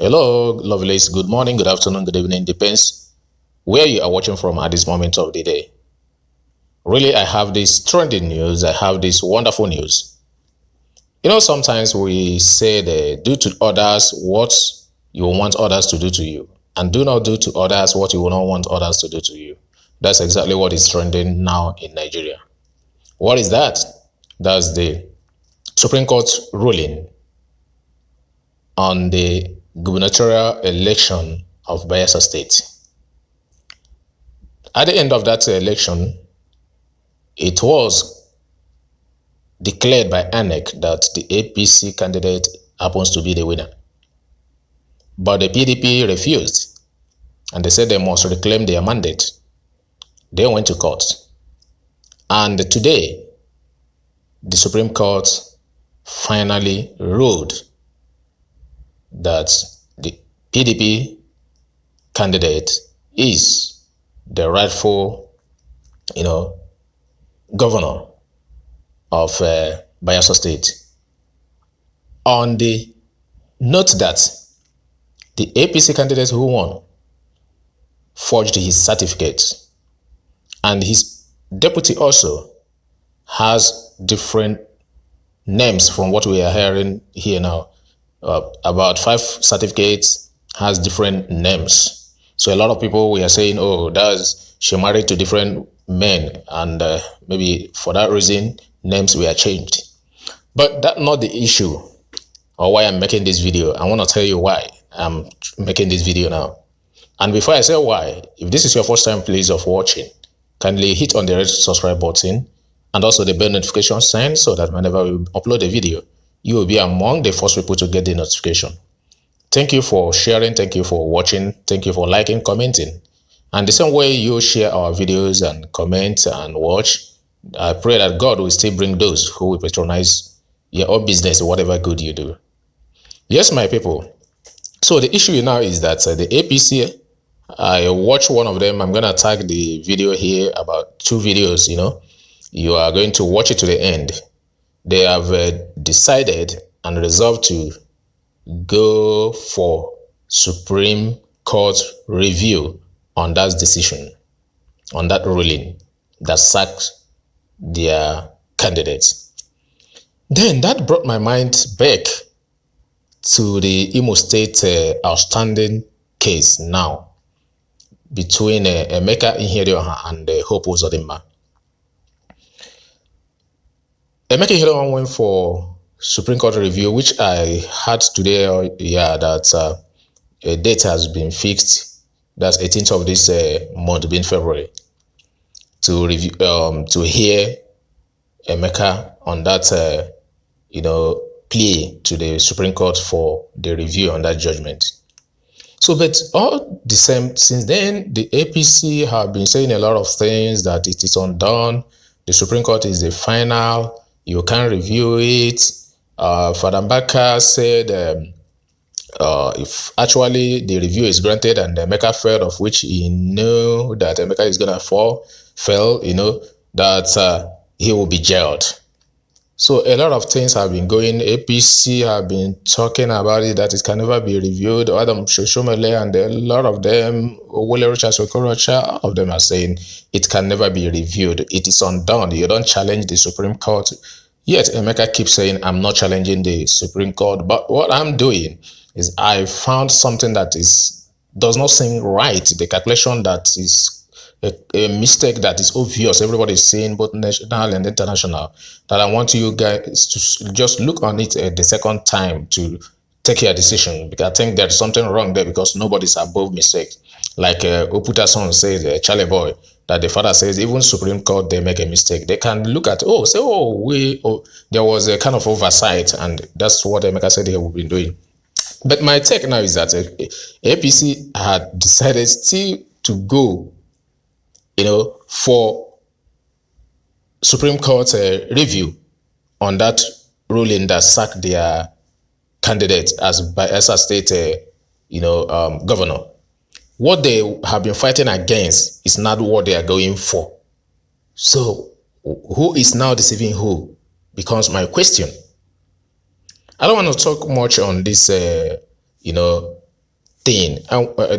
Hello, lovelies. Good morning, good afternoon, good evening. Depends where you are watching from at this moment of the day. Really, I have this trending news. I have this wonderful news. Sometimes we say that do to others what you want others to do to you, and do not do to others what you will not want others to do to you. That's exactly what is trending now in Nigeria. What is that? That's the Supreme Court ruling on the gubernatorial election of Bayelsa State. At the end of that election, it was declared by INEC that the APC candidate happens to be the winner. But the PDP refused, and they said they must reclaim their mandate. They went to court. And today, the Supreme Court finally ruled that the PDP candidate is the rightful, governor of Bayelsa State. On the note that the APC candidate who won forged his certificate, and his deputy also has different names from what we are hearing here now. About 5 certificates has different names. So a lot of people we are saying, oh, she married to different men, and maybe for that reason names were changed. But that's not the issue, or why I'm making this video. I want to tell you why I'm making this video now. And before I say why, if this is your first time please of watching, kindly hit on the red subscribe button and also the bell notification sign, so that whenever we upload a video, you will be among the first people to get the notification. Thank you for sharing, thank you for watching, thank you for liking, commenting. And the same way you share our videos and comment and watch, I pray that God will still bring those who will patronize your own business, whatever good you do. Yes, my people. So the issue now is that the APC, I watched one of them. I'm going to tag the video here, about 2 videos, You are going to watch it to the end. They have decided and resolved to go for Supreme Court review on that decision, on that ruling that sacked their candidates. Then that brought my mind back to the Imo State outstanding case now between Emeka Ihedioha and Hope Uzodimma. Emeka Ihedioha went for Supreme Court review, which I had today, that a date has been fixed. That's 18th of this month, being February, to review, to hear Emeka on that, plea to the Supreme Court for the review on that judgment. So, but all the same, since then, the APC have been saying a lot of things, that it is undone. The Supreme Court is the final. You can't review it. Father Mbaka said if actually the review is granted and Emeka failed, of which he knew that Emeka is going to fail, that he will be jailed. So a lot of things have been going. APC have been talking about it, that it can never be reviewed. AdamsOshomhole and a lot of them, all of them are saying it can never be reviewed. It is undone. You don't challenge the Supreme Court. Yet Emeka keeps saying, I'm not challenging the Supreme Court. But what I'm doing is I found something that does not seem right. The calculation that is a mistake that is obvious, everybody is seeing, both national and international, that I want you guys to just look on it the second time to take your decision, because I think there's something wrong there, because nobody's above mistakes. Like Oputa son says, Charlie Boy, that the father says, even Supreme Court, they make a mistake. They can look at, there was a kind of oversight, and that's what Emeka said they have been doing. But my take now is that APC had decided still to go for Supreme Court review on that ruling that sacked their candidate as Bayelsa State, governor. What they have been fighting against is not what they are going for. So, who is now deceiving who becomes my question. I don't want to talk much on this, thing,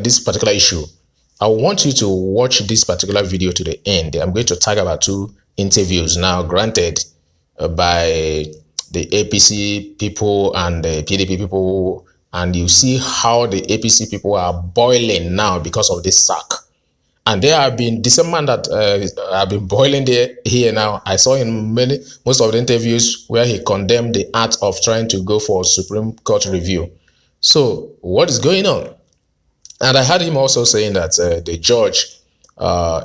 this particular issue, I want you to watch this particular video to the end. I'm going to talk about 2 interviews now granted by the APC people and the PDP people, and you see how the APC people are boiling now because of this sack. And there have been this man that have been boiling there here now. I saw in most of the interviews where he condemned the act of trying to go for Supreme Court review. So what is going on? And I heard him also saying that the judge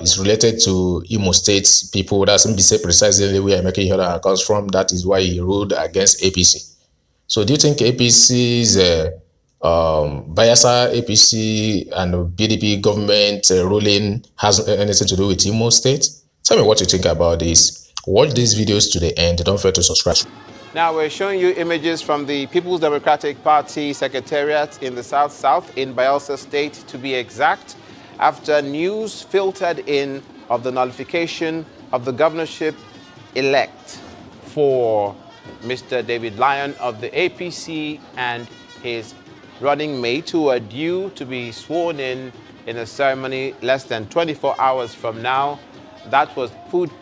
is related to Imo State people. That's precisely where Emeka Ihora comes from. That is why he ruled against APC. So do you think APC's Bayelsa APC and PDP government ruling has anything to do with Imo State? Tell me what you think about this. Watch these videos to the end. Don't forget to subscribe. Now we're showing you images from the People's Democratic Party Secretariat in the South in Bayelsa State, to be exact, after news filtered in of the nullification of the governorship elect for Mr. David Lyon of the APC and his running mate, who are due to be sworn in a ceremony less than 24 hours from now. That was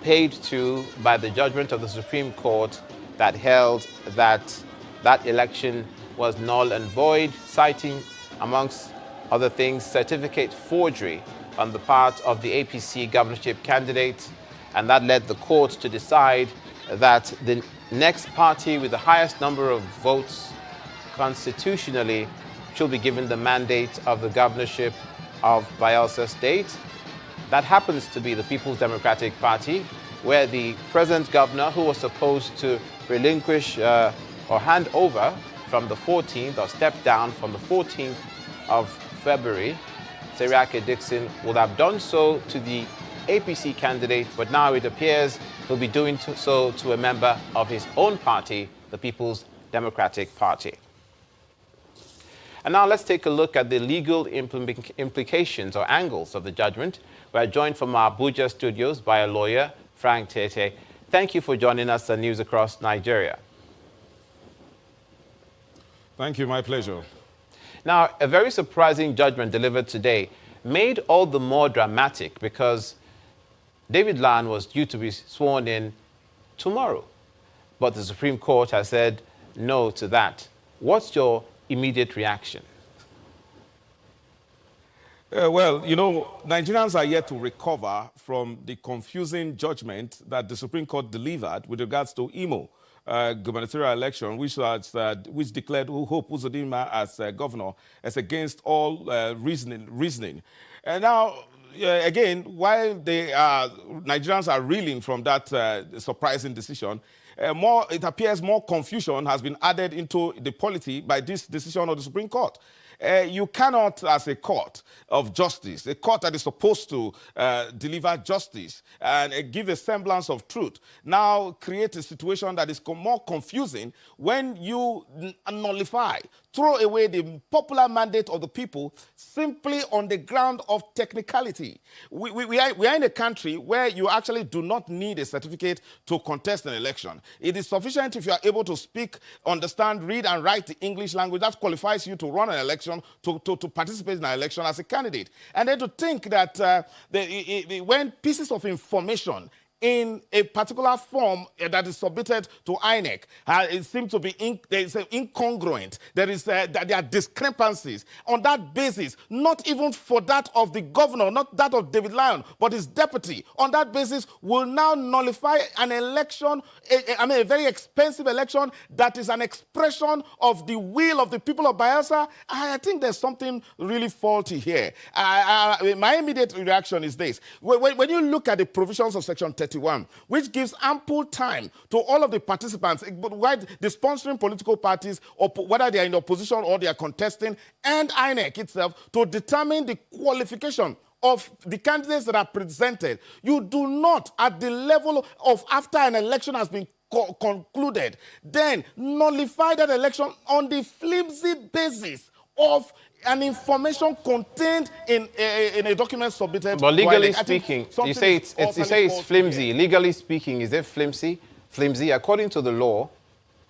paid to by the judgment of the Supreme Court that held that election was null and void, citing, amongst other things, certificate forgery on the part of the APC governorship candidate. And that led the court to decide that the next party with the highest number of votes constitutionally should be given the mandate of the governorship of Bayelsa State. That happens to be the People's Democratic Party, where the present governor, who was supposed to relinquish or hand over from the 14th, or step down from the 14th of February, Seriake Dixon, would have done so to the APC candidate, but now it appears he'll be doing so to a member of his own party, the People's Democratic Party. And now let's take a look at the legal implications or angles of the judgment. We're joined from our Abuja studios by a lawyer, Frank Tete. Thank you for joining us on News Across Nigeria. Thank you, my pleasure. Now, a very surprising judgment delivered today made all the more dramatic because David Lyon was due to be sworn in tomorrow. But the Supreme Court has said no to that. What's your immediate reaction? Well, you know, Nigerians are yet to recover from the confusing judgment that the Supreme Court delivered with regards to Imo gubernatorial election, which declared Hope Uzodinma as governor as against all reasoning. And now, again, while Nigerians are reeling from that surprising decision, it appears more confusion has been added into the polity by this decision of the Supreme Court. You cannot, as a court of justice, a court that is supposed to deliver justice and give a semblance of truth, now create a situation that is more confusing when you nullify, throw away the popular mandate of the people simply on the ground of technicality. We are in a country where you actually do not need a certificate to contest an election. It is sufficient if you are able to speak, understand, read, and write the English language. That qualifies you to run an election, to participate in an election as a candidate. And then to think that when pieces of information in a particular form that is submitted to INEC, it seems to be incongruent. There are discrepancies. On that basis, not even for that of the governor, not that of David Lyon, but his deputy, on that basis will now nullify an election, a very expensive election that is an expression of the will of the people of Bayelsa. I think there's something really faulty here. My immediate reaction is this. When you look at the provisions of Section 31, which gives ample time to all of the participants, but the sponsoring political parties, or whether they are in opposition or they are contesting, and INEC itself, to determine the qualification of the candidates that are presented. You do not, at the level of after an election has been concluded, then nullify that election on the flimsy basis of an information contained in a document submitted. But legally speaking, you say it's flimsy. Here. Legally speaking, is it flimsy? Flimsy, according to the law,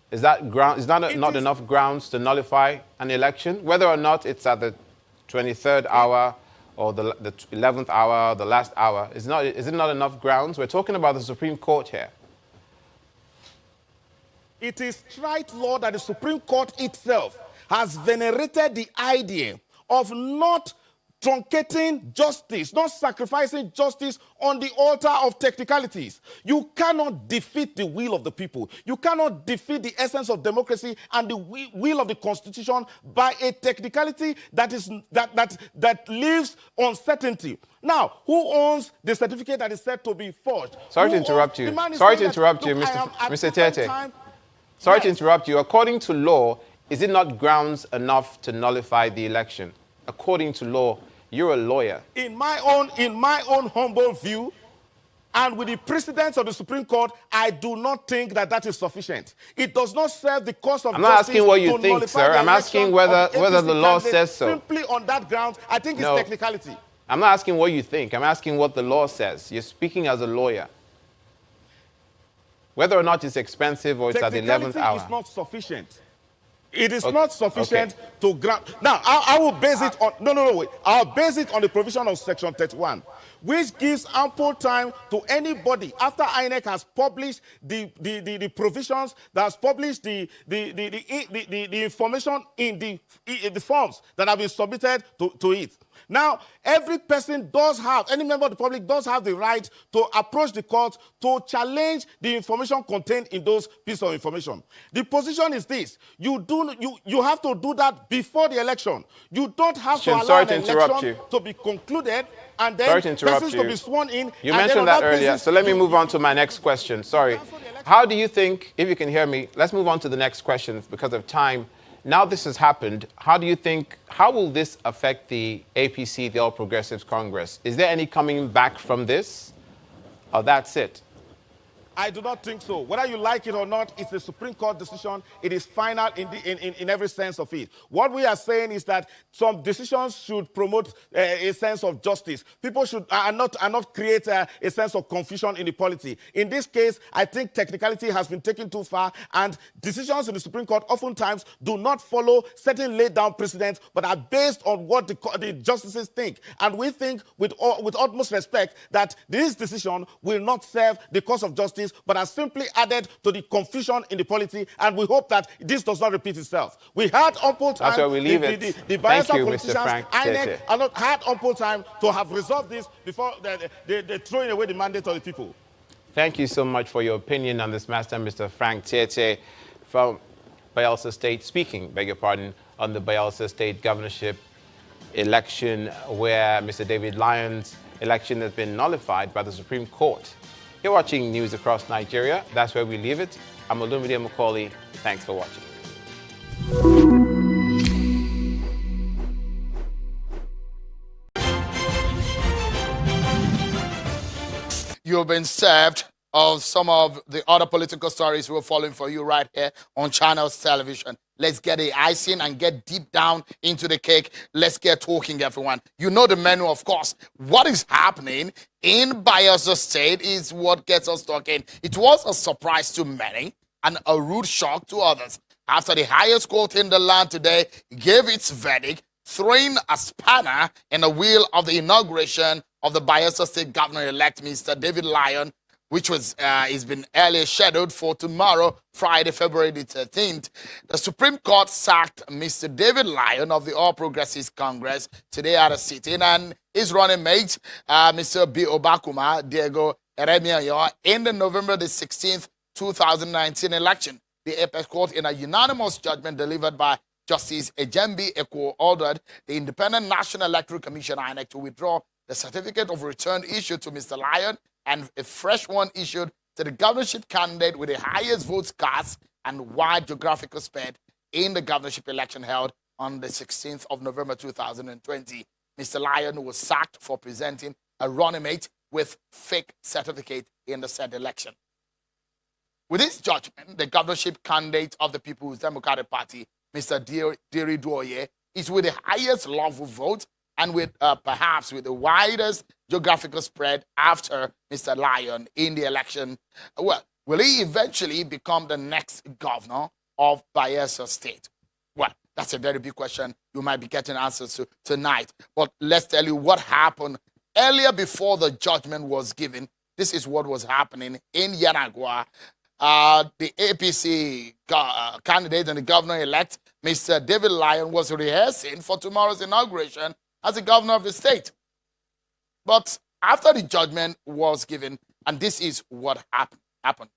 is that not enough grounds to nullify an election, whether or not it's at the 23rd hour or the 11th hour, the last hour? Is it not enough grounds? We're talking about the Supreme Court here. It is trite law that the Supreme Court itself has venerated the idea of not truncating justice, not sacrificing justice on the altar of technicalities. You cannot defeat the will of the people. You cannot defeat the essence of democracy and the will of the Constitution by a technicality that leaves uncertainty. Now, who owns the certificate that is said to be forged? Sorry to interrupt you. Sorry to interrupt you, Mr. Tete. Sorry to interrupt you. According to law, is it not grounds enough to nullify the election? According to law, you're a lawyer. In my own humble view, and with the precedents of the Supreme Court, I do not think that is sufficient. It does not serve the cause of I'm not justice asking what you to think, nullify sir. the I'm asking election whether of the law candidate. says so. Simply on that ground, I think it's technicality. I'm not asking what you think. I'm asking what the law says. You're speaking as a lawyer. Whether or not it's expensive or it's at the 11th hour. Technicality is not sufficient. It is not sufficient to grant. Now, I will base it on, wait. I'll base it on the provision of Section 31, which gives ample time to anybody after INEC has published the provisions, that has published the information in the forms that have been submitted to it. Now, every person does have, any member of the public does have the right to approach the court to challenge the information contained in those pieces of information. The position is this: you have to do that before the election. You don't have to allow an election to be concluded and then persons to be sworn in. You mentioned that earlier, so let me move on to my next question. Sorry. How do you think, if you can hear me, let's move on to the next question because of time. Now this has happened, how will this affect the APC, the All Progressives Congress? Is there any coming back from this? Or that's it? I do not think so. Whether you like it or not, it's a Supreme Court decision. It is final in every sense of it. What we are saying is that some decisions should promote a sense of justice. People should not create a sense of confusion in the polity. In this case, I think technicality has been taken too far, and decisions in the Supreme Court oftentimes do not follow certain laid down precedents, but are based on what the justices think. And we think, with utmost respect, that this decision will not serve the cause of justice, but has simply added to the confusion in the polity, and we hope that this does not repeat itself. We had ample time. That's where we leave it. The Bayelsa politicians, INEC, had ample time to have resolved this before they throwing away the mandate of the people. Thank you so much for your opinion on this matter, Mr. Frank Tete from Bayelsa State, speaking, beg your pardon, on the Bayelsa State governorship election, where Mr. David Lyon's election has been nullified by the Supreme Court. You're watching News Across Nigeria. That's where we leave it. I'm Olumide Macaulay. Thanks for watching. You've been served of some of the other political stories we're following for you right here on Channels Television. Let's get the icing and get deep down into the cake. Let's get talking, everyone. You know the menu, of course. What is happening in Bayelsa State is what gets us talking. It was a surprise to many and a rude shock to others after the highest court in the land today gave its verdict, throwing a spanner in the wheel of the inauguration of the Bayelsa State Governor-elect, Mr. David Lyon, which has been earlier scheduled for tomorrow, Friday, February the 13th. The Supreme Court sacked Mr. David Lyon of the All Progressives Congress today at a sitting, and his running mate, Mr. B. Obakuma Diego Eremiayo, in the November the 16th, 2019 election. The Apex Court, in a unanimous judgment delivered by Justice Ejembi Eko, ordered the Independent National Electoral Commission, INEC, to withdraw the certificate of return issued to Mr. Lyon and a fresh one issued to the governorship candidate with the highest votes cast and wide geographical spread in the governorship election held on the 16th of November 2020. Mr. Lyon was sacked for presenting a running mate with fake certificate in the said election. With this judgment, the governorship candidate of the People's Democratic Party, Mr. Diri Duoye, is with the highest lawful vote and with perhaps with the widest geographical spread after Mr. Lyon in the election. Well, will he eventually become the next governor of Bayelsa State? Well, That's a very big question you might be getting answers to tonight. But let's tell you what happened earlier before the judgment was given. This is what was happening in Yanagwa. The APC candidate and the governor-elect, Mr. David Lyon, was rehearsing for tomorrow's inauguration as the governor of the state. But after the judgment was given, and this is what happened.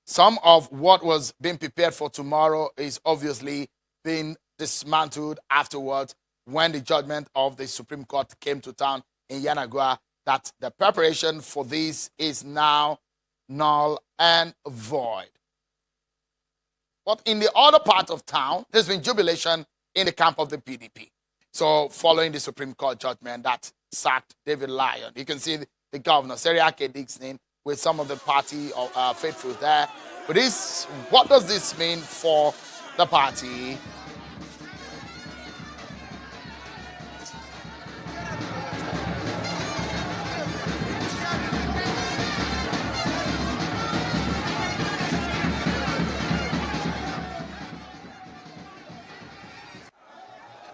Some of what was being prepared for tomorrow is obviously being dismantled afterwards when the judgment of the Supreme Court came to town in Yanagwa, that the preparation for this is now null and void. But in the other part of town, there's been jubilation in the camp of the PDP. So following the Supreme Court judgment that sacked David Lyon, you can see the governor, Seriake Dixon, with some of the party faithful there. But what does this mean for the party?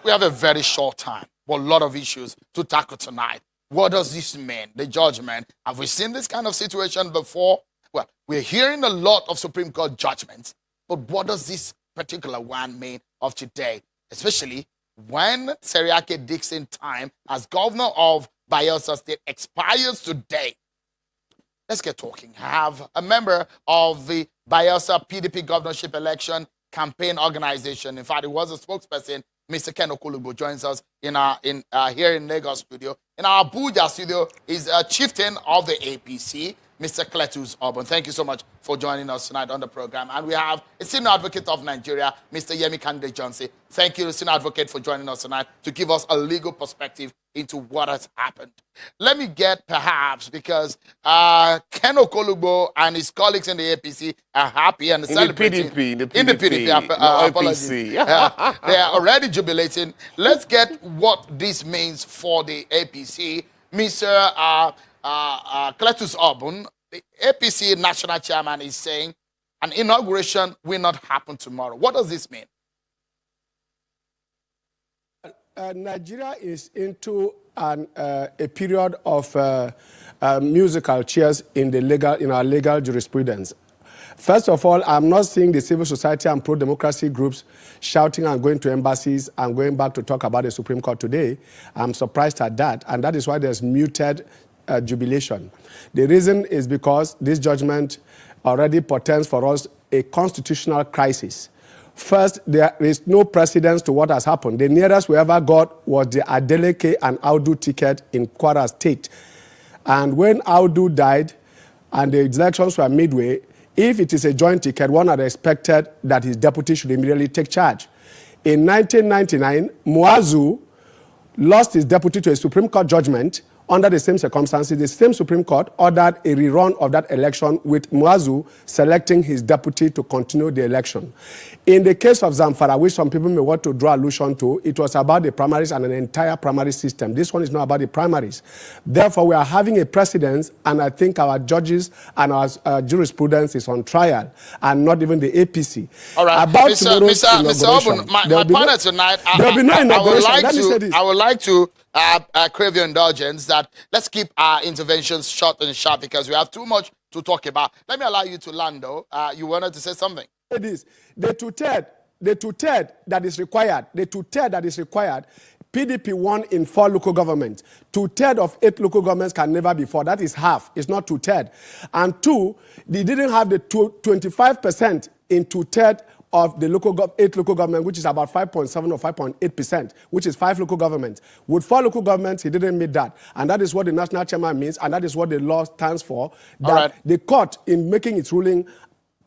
We have a very short time, but a lot of issues to tackle tonight. What does this mean? The judgment. Have we seen this kind of situation before? Well, we're hearing a lot of Supreme Court judgments, but what does this particular one mean of today? Especially when Seriake Dixon's time as governor of Bayelsa State expires today. Let's get talking. I have a member of the Bayelsa PDP governorship election campaign organization. In fact, he was a spokesperson. Mr. Ken Okolugbo joins us here in Lagos studio. In our Abuja studio is a chieftain of the APC, Mr. Cletus Obon. Thank you so much for joining us tonight on the program. And we have a senior advocate of Nigeria, Mr. Yemi Kande Johnson. Thank you, senior advocate, for joining us tonight to give us a legal perspective into what has happened. Let me get perhaps, because Ken Okolugbo and his colleagues in the APC are happy and celebrating. In the PDP, apologies. They are already jubilating. Let's get what this means for the APC. Mr. Cletus Obon, the APC national chairman, is saying an inauguration will not happen tomorrow. What does this mean? Nigeria is into a period of musical chairs in our legal jurisprudence. First of all, I'm not seeing the civil society and pro-democracy groups shouting and going to embassies and going back to talk about the Supreme Court today. I'm surprised at that, and that is why there's muted jubilation. The reason is because this judgment already portends for us a constitutional crisis. First, there is no precedence to what has happened. The nearest we ever got was the Adeleke and Audu ticket in Kwara State. And when Audu died and the elections were midway, if it is a joint ticket, one had expected that his deputy should immediately take charge. In 1999, Muazu lost his deputy to a Supreme Court judgment. Under the same circumstances, the same Supreme Court ordered a rerun of that election, with Muazu selecting his deputy to continue the election. In the case of Zamfara, which some people may want to draw allusion to, it was about the primaries and an entire primary system. This one is not about the primaries. Therefore, we are having a precedence, and I think our judges and our jurisprudence is on trial, and not even the APC. All right, about Mr. Obon, my partner tonight, I would like to crave your indulgence that let's keep our interventions short and sharp because we have too much to talk about. Let me allow you to land, though. You wanted to say something. It is the two-third that is required. The two-third that is required. PDP won in 4 local governments. 2/3 of 8 local governments can never be 4. That is half. It's not 2/3. And 2, they didn't have the 25% in 2/3 of the 8 local government, which is about 5.7 or 5.8%, which is 5 local governments. With 4 local governments, he didn't meet that. And that is what the national chairman means, and that is what the law stands for. That the court, in making its ruling,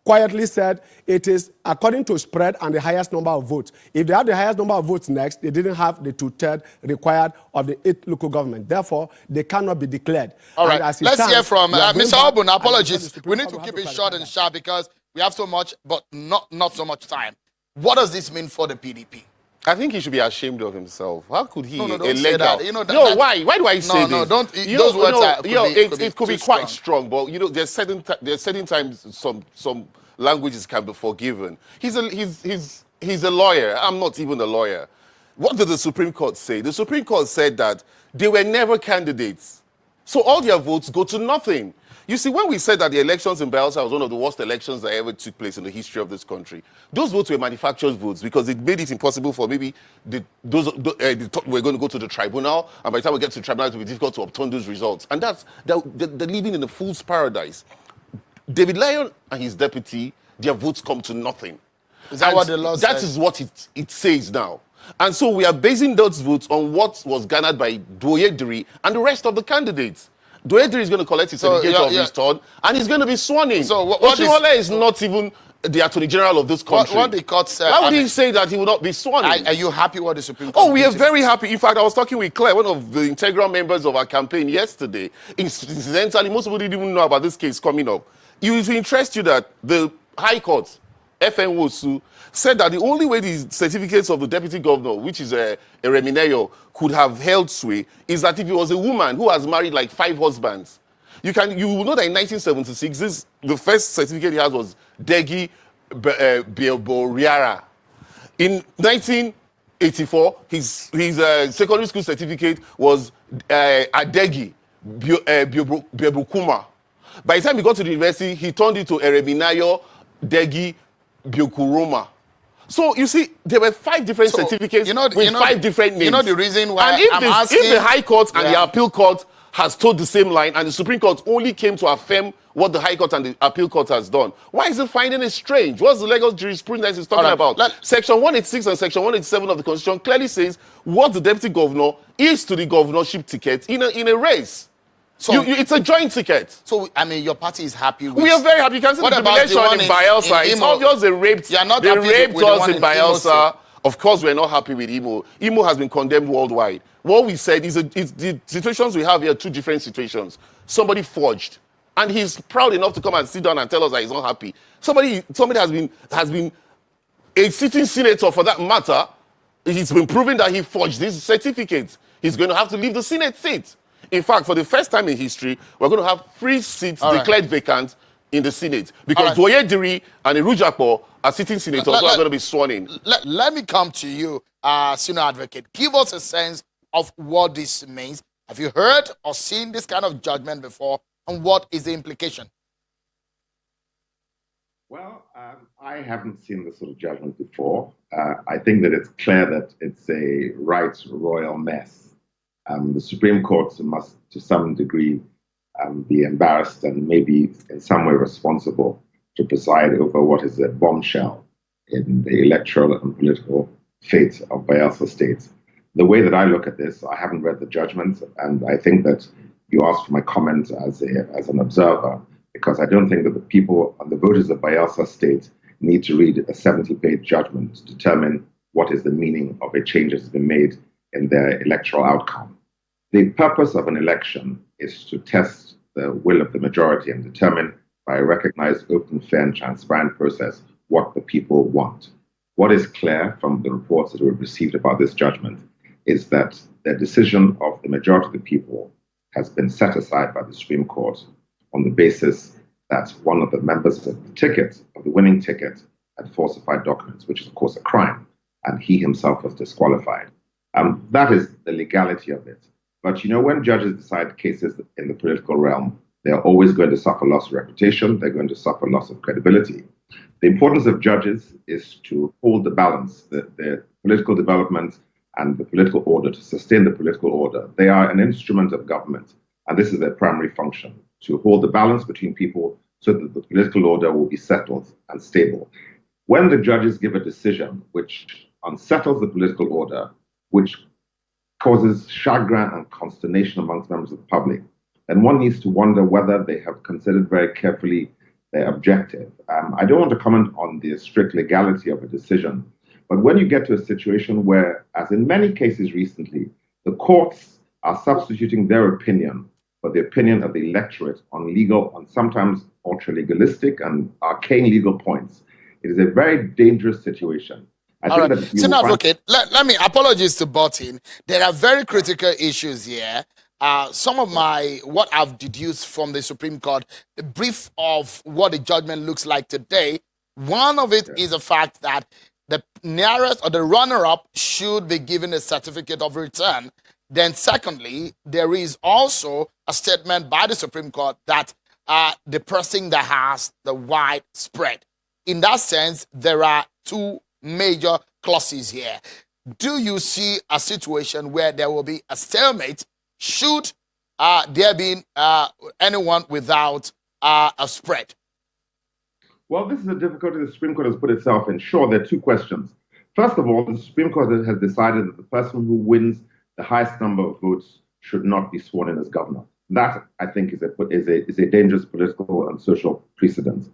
quietly said it is according to spread and the highest number of votes. If they have the highest number of votes next, they didn't have the 2/3 required of the 8 local government. Therefore, they cannot be declared. All right, let's hear from Mr. Obon. Apologies. We need to keep it short and sharp because we have so much, but not so much time. What does this mean for the PDP? I think he should be ashamed of himself. How could he? Don't say that. Why? Why do I say this? No, don't. Those words it could be quite strong, but there's certain times some languages can be forgiven. He's a lawyer. I'm not even a lawyer. What did the Supreme Court say? The Supreme Court said that they were never candidates. So all their votes go to nothing. You see, when we said that the elections in Bayelsa was one of the worst elections that ever took place in the history of this country, those votes were manufactured votes because it made it impossible for maybe we're going to go to the tribunal, and by the time we get to the tribunal, it will be difficult to obtain those results. And that's they're living in a fool's paradise. David Lyon and his deputy, their votes come to nothing. Is that what the law says? That is what it says now. And so we are basing those votes on what was garnered by Doyediri and the rest of the candidates. Doyediri is going to collect his certificate of return, and he's going to be sworn in. So Oshiwole is not even the Attorney General of this country. What the court said. Why would he say that he will not be sworn in? Are you happy with the Supreme Court? Oh, we are very happy. In fact, I was talking with Claire, one of the integral members of our campaign yesterday. Incidentally, most people didn't even know about this case coming up. It will interest you that the High Court, FN Wosu, said that the only way the certificates of the deputy governor, which is a Reminayo, could have held sway is that if it was a woman who has married like 5 husbands. You will know that in 1976, the first certificate he has was Degi Bioboriara. In 1984, his secondary school certificate was Adegi Biobukuma. By the time he got to the university, he turned it to Ereminayo Degi Biokuroma. So you see, there were 5 different certificates with 5 different names. You know the reason why if the High Court and the Appeal Court has told the same line, and the Supreme Court only came to affirm what the High Court and the Appeal Court has done, why is it finding it strange? What's the legal jurisprudence is talking about? Section 186 and Section 187 of the Constitution clearly says what the deputy governor is to the governorship ticket in a race. So it's a joint ticket. So, I mean, your party is happy with... We are very happy. You can see the population in Bayelsa. It's obvious they raped us in Bayelsa. Of course, we're not happy with Imo. Imo has been condemned worldwide. What we said is the situations we have here are 2 different situations. Somebody forged, and he's proud enough to come and sit down and tell us that he's not happy. Somebody has been a sitting senator, for that matter. He's been proving that he forged these certificates. He's going to have to leave the Senate seat. In fact, for the first time in history, we're going to have 3 seats declared vacant in the Senate because Doyediri and Irujapo are sitting senators who are going to be sworn in. Let me come to you, senior advocate. Give us a sense of what this means. Have you heard or seen this kind of judgment before, and what is the implication? Well, I haven't seen this sort of judgment before. I think that it's clear that it's a right royal mess. The Supreme Court must, to some degree, be embarrassed and maybe in some way responsible to preside over what is a bombshell in the electoral and political fate of Bayelsa State. The way that I look at this, I haven't read the judgment, and I think that you asked for my comment as an observer, because I don't think that the people and the voters of Bayelsa State need to read a 70-page judgment to determine what is the meaning of a change that has been made in their electoral outcome. The purpose of an election is to test the will of the majority and determine by a recognized, open, fair, and transparent process what the people want. What is clear from the reports that we've received about this judgment is that the decision of the majority of the people has been set aside by the Supreme Court on the basis that one of the members of the ticket, of the winning ticket, had falsified documents, which is, of course, a crime, and he himself was disqualified. That is the legality of it. But, when judges decide cases in the political realm, they're always going to suffer loss of reputation. They're going to suffer loss of credibility. The importance of judges is to hold the balance, the political development and the political order, to sustain the political order. They are an instrument of government, and this is their primary function, to hold the balance between people so that the political order will be settled and stable. When the judges give a decision which unsettles the political order, which causes chagrin and consternation amongst members of the public, then one needs to wonder whether they have considered very carefully their objective. I don't want to comment on the strict legality of a decision, but when you get to a situation where, as in many cases recently, the courts are substituting their opinion for the opinion of the electorate on legal, on sometimes ultra-legalistic and arcane legal points, it is a very dangerous situation. All right, Senior Advocate, let me, apologies to Botin. There are very critical issues here. some of what I've deduced from the Supreme Court, the brief of what the judgment looks like today, one of it is the fact that the nearest or the runner-up should be given a certificate of return. Then secondly, there is also a statement by the Supreme Court that the person that has the wide spread. In that sense, there are two major clauses here. Do you see a situation where there will be a stalemate should there be anyone without a spread? Well, this is a difficulty the Supreme Court has put itself in. Sure, there are two questions. First of all, the Supreme Court has decided that the person who wins the highest number of votes should not be sworn in as governor. That, I think, is a dangerous political and social precedent.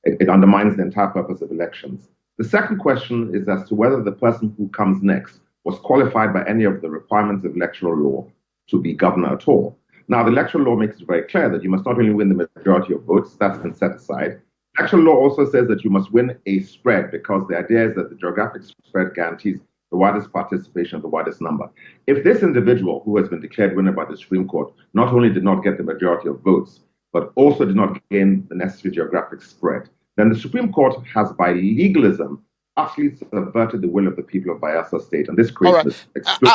It undermines the entire purpose of elections. The second question is as to whether the person who comes next was qualified by any of the requirements of electoral law to be governor at all. Now, the electoral law makes it very clear that you must not only win the majority of votes, that's been set aside. Electoral law also says that you must win a spread, because the idea is that the geographic spread guarantees the widest participation of the widest number. If this individual who has been declared winner by the Supreme Court not only did not get the majority of votes, but also did not gain the necessary geographic spread, then the Supreme Court has, by legalism, utterly subverted the will of the people of Bayelsa State. And this creates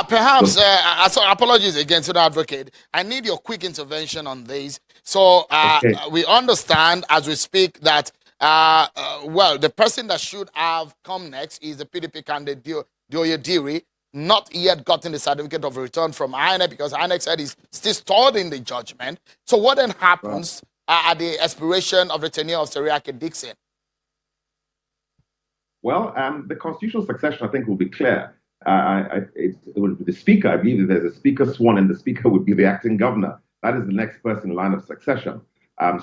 perhaps, apologies again to the advocate. I need your quick intervention on this. So we understand as we speak that, well, the person that should have come next is the PDP candidate, Dioye, not yet gotten the certificate of return from INEC because INEC said he's still stored in the judgment. So what then happens at the expiration of the tenure of Seriake Dixon? Well, the constitutional succession, I think, will be clear. It will be the speaker. I believe that there's a speaker sworn in, the speaker would be the acting governor. That is the next person in line of succession.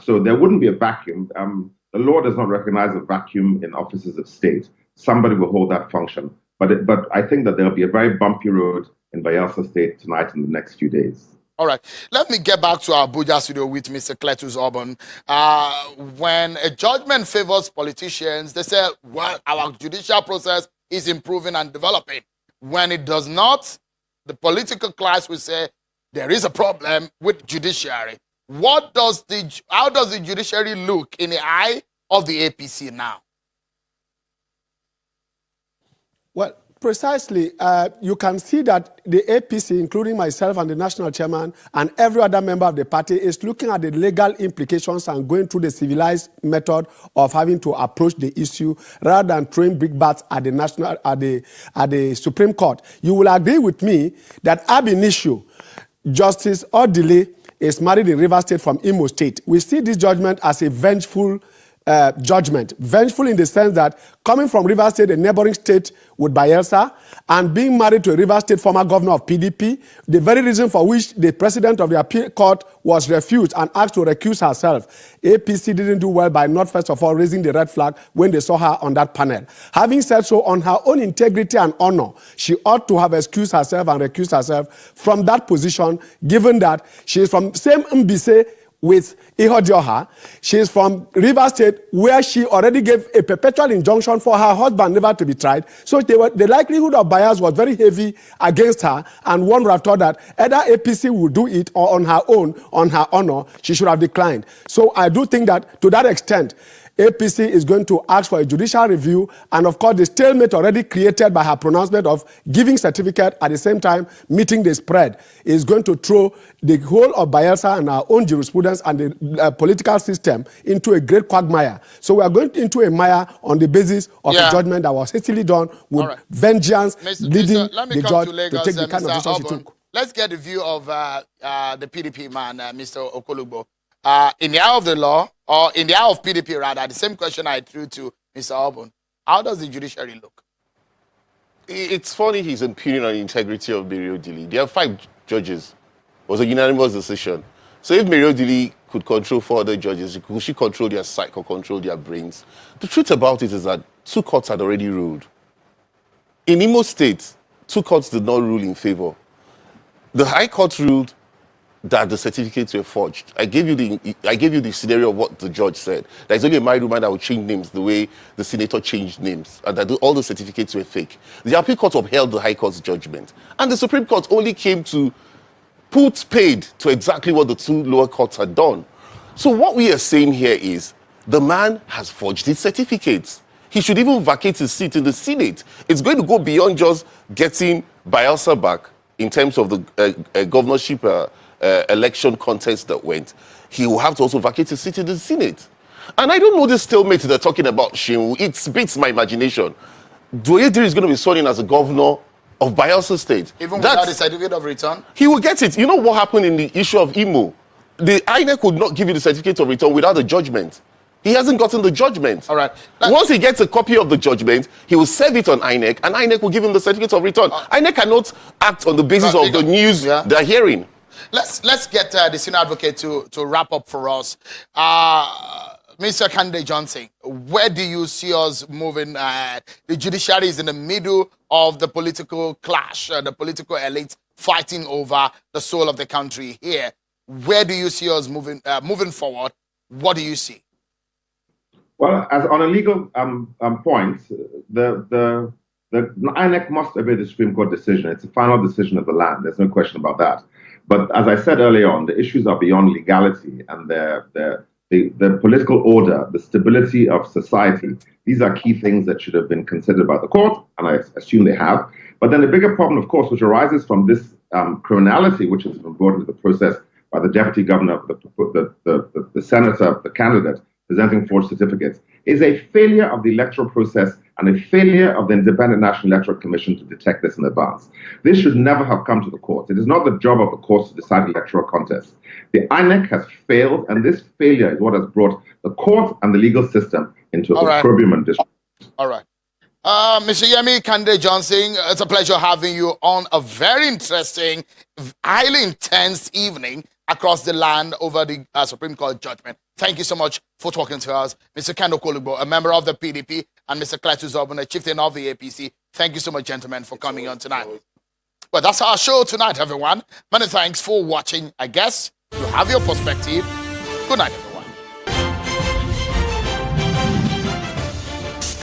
So there wouldn't be a vacuum. The law does not recognize a vacuum in offices of state. Somebody will hold that function. But I think that there'll be a very bumpy road in Bayelsa State tonight in the next few days. All right. Let me get back to our Abuja studio with Mr. Cletus Obon. When a judgment favors politicians, they say, well, our judicial process is improving and developing. When it does not, the political class will say, there is a problem with judiciary. How does the judiciary look in the eye of the APC now? Well, precisely. You can see that the APC, including myself and the national chairman and every other member of the party, is looking at the legal implications and going through the civilized method of having to approach the issue rather than throwing big bats at the Supreme Court. You will agree with me that ab initio, Justice Odile is married in Rivers State from Imo State. We see this judgment as a vengeful judgment. Vengeful in the sense that coming from Rivers State, a neighboring state with Bayelsa, and being married to a Rivers State former governor of PDP, the very reason for which the president of the appeal court was refused and asked to recuse herself. APC didn't do well by not first of all raising the red flag when they saw her on that panel. Having said so, on her own integrity and honor, she ought to have excused herself and recused herself from that position, given that she is from same Mbise with Ihodioha. She is from Rivers State, where she already gave a perpetual injunction for her husband never to be tried. So the likelihood of bias was very heavy against her, and one would have thought that either APC would do it or on her own, on her honor, she should have declined. So I do think that to that extent, APC is going to ask for a judicial review, and of course the stalemate already created by her pronouncement of giving certificate at the same time meeting the spread is going to throw the whole of Bayelsa and our own jurisprudence and the political system into a great quagmire. So we are going into a mire on the basis of a judgment that was hastily done with vengeance, leading the judge to take the kind of decision she took. Let's get the view of the PDP man, Mr. Okolugbo. In the eye of the law, or in the eye of PDP rather, the same question I threw to Mr. Obon. How does the judiciary look? It's funny he's impugning on the integrity of Mary Odili. There are 5 judges. It was a unanimous decision. So if Mary Odili could control 4 other judges, could she control their psyche or control their brains? The truth about it is that 2 courts had already ruled. In Imo State, 2 courts did not rule in favor. The High Court ruled that the certificates were forged. I gave you the scenario of what the judge said. There's only a married woman that would change names the way the senator changed names, and that all the certificates were fake. The appeal court upheld the High Court's judgment, and the Supreme Court only came to put paid to exactly what the two lower courts had done. So what we are saying here is the man has forged his certificates. He should even vacate his seat in the Senate. It's going to go beyond just getting Bayelsa back in terms of the governorship election contest that went. He will have to also vacate his seat in the Senate. And I don't know this stalemate they're talking about, Shinwu. It beats my imagination. Doyediri is going to be sworn in as a governor of Bayelsa State. Even without the certificate of return? He will get it. You know what happened in the issue of Imo? The INEC would not give you the certificate of return without the judgment. He hasn't gotten the judgment. All right. Once he gets a copy of the judgment, he will serve it on INEC, and INEC will give him the certificate of return. INEC cannot act on the basis of the news they're hearing. Let's get the senior advocate to wrap up for us. Mr. Kande Johnson, where do you see us moving? The judiciary is in the middle of the political clash, the political elites fighting over the soul of the country here. Where do you see us moving forward? What do you see? Well, as on a legal point, the INEC must obey the Supreme Court decision. It's a final decision of the land. There's no question about that. But as I said earlier on, the issues are beyond legality, and the political order, the stability of society. These are key things that should have been considered by the court, and I assume they have. But then the bigger problem, of course, which arises from this criminality, which has been brought into the process by the deputy governor, the senator, the candidate, presenting forged certificates, is a failure of the electoral process and a failure of the Independent National Electoral Commission to detect this in advance. This should never have come to the court. It is not the job of the courts to decide electoral contests. The INEC has failed, and this failure is what has brought the court and the legal system into opprobrium and disrespect. All right. Mr. Yemi Kande Johnson, it's a pleasure having you on a very interesting, highly intense evening across the land over the Supreme Court judgment. Thank you so much for talking to us. Mr. Kendo Kolugbo, a member of the PDP, and Mr. Kletus Obun, a chieftain of the APC. Thank you so much, gentlemen, for coming on tonight. Well, that's our show tonight, everyone. Many thanks for watching. I guess you have your perspective. Good night, everyone.